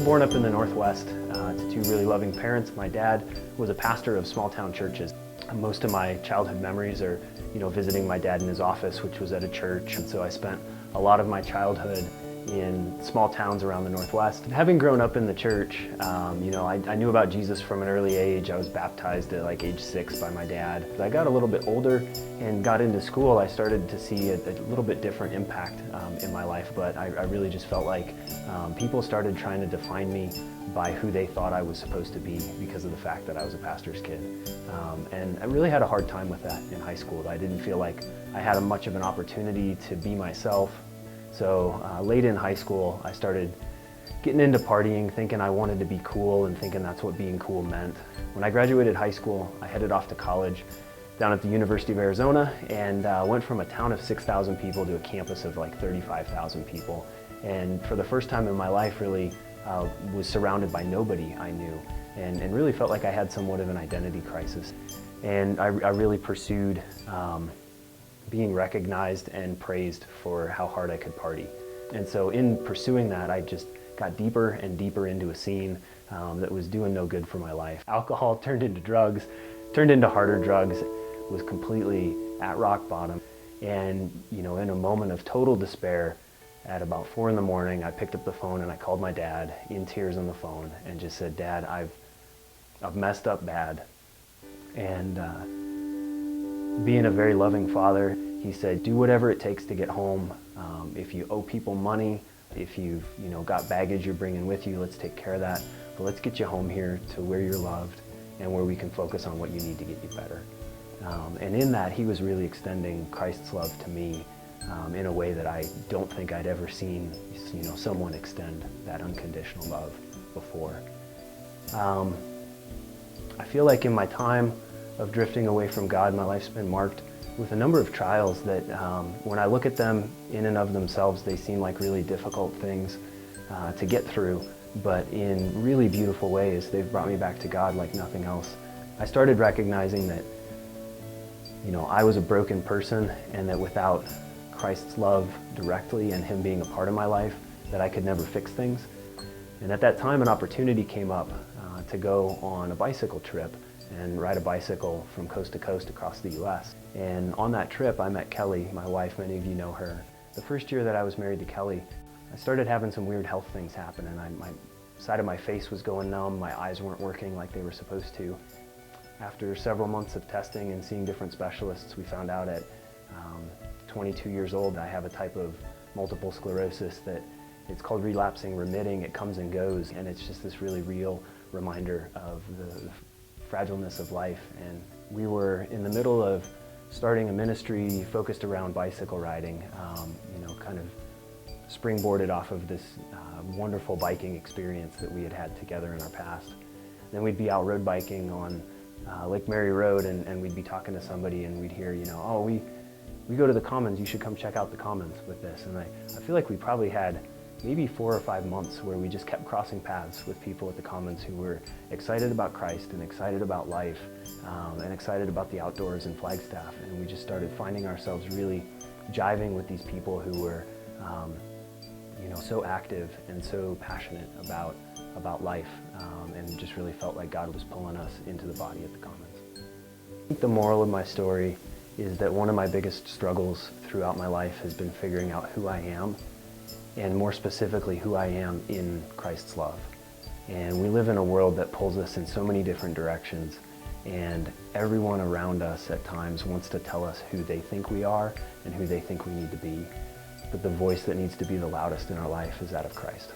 born up in the Northwest to two really loving parents. My dad was a pastor of small town churches. Most of my childhood memories are, visiting my dad in his office, which was at a church. And so I spent a lot of my childhood in small towns around the Northwest. Having grown up in the church, I knew about Jesus from an early age. I was baptized at like age 6 by my dad. As I got a little bit older and got into school, I started to see a little bit different impact in my life, but I really just felt like people started trying to define me by who they thought I was supposed to be because of the fact that I was a pastor's kid. And I really had a hard time with that in high school. I didn't feel like I had much of an opportunity to be myself. So late in high school, I started getting into partying, thinking I wanted to be cool and thinking that's what being cool meant. When I graduated high school, I headed off to college down at the University of Arizona and went from a town of 6,000 people to a campus of like 35,000 people. And for the first time in my life, really was surrounded by nobody I knew and really felt like I had somewhat of an identity crisis. And I really pursued being recognized and praised for how hard I could party. And so in pursuing that, I just got deeper and deeper into a scene that was doing no good for my life. Alcohol turned into drugs, turned into harder drugs, was completely at rock bottom. And in a moment of total despair, at about 4 in the morning, I picked up the phone and I called my dad in tears on the phone and just said, "Dad, I've messed up bad." And being a very loving father, he said, "Do whatever it takes to get home. If you owe people money, if you've got baggage you're bringing with you, let's take care of that. But let's get you home here to where you're loved and where we can focus on what you need to get you better." And in that, he was really extending Christ's love to me in a way that I don't think I'd ever seen someone extend that unconditional love before. I feel like in my time of drifting away from God, my life's been marked with a number of trials that when I look at them in and of themselves, they seem like really difficult things to get through, but in really beautiful ways, they've brought me back to God like nothing else. I started recognizing that I was a broken person and that without Christ's love directly and Him being a part of my life, that I could never fix things. And at that time, an opportunity came up to go on a bicycle trip and ride a bicycle from coast to coast across the U.S. And on that trip, I met Kelly, my wife. Many of you know her. The first year that I was married to Kelly, I started having some weird health things happen, and my side of my face was going numb. My eyes weren't working like they were supposed to. After several months of testing and seeing different specialists, we found out at 22 years old, I have a type of multiple sclerosis that it's called relapsing remitting. It comes and goes, and it's just this really real reminder of the fragileness of life. And we were in the middle of starting a ministry focused around bicycle riding, kind of springboarded off of this wonderful biking experience that we had had together in our past. Then we'd be out road biking on Lake Mary Road, and we'd be talking to somebody and we'd hear, "Oh, we go to the Commons, you should come check out the Commons with this." And I feel like we probably had maybe 4 or 5 months where we just kept crossing paths with people at the Commons who were excited about Christ and excited about life and excited about the outdoors in Flagstaff. And we just started finding ourselves really jiving with these people who were so active and so passionate about life and just really felt like God was pulling us into the body at the Commons. I think the moral of my story is that one of my biggest struggles throughout my life has been figuring out who I am, and more specifically, who I am in Christ's love. And we live in a world that pulls us in so many different directions, and everyone around us at times wants to tell us who they think we are and who they think we need to be. But the voice that needs to be the loudest in our life is that of Christ.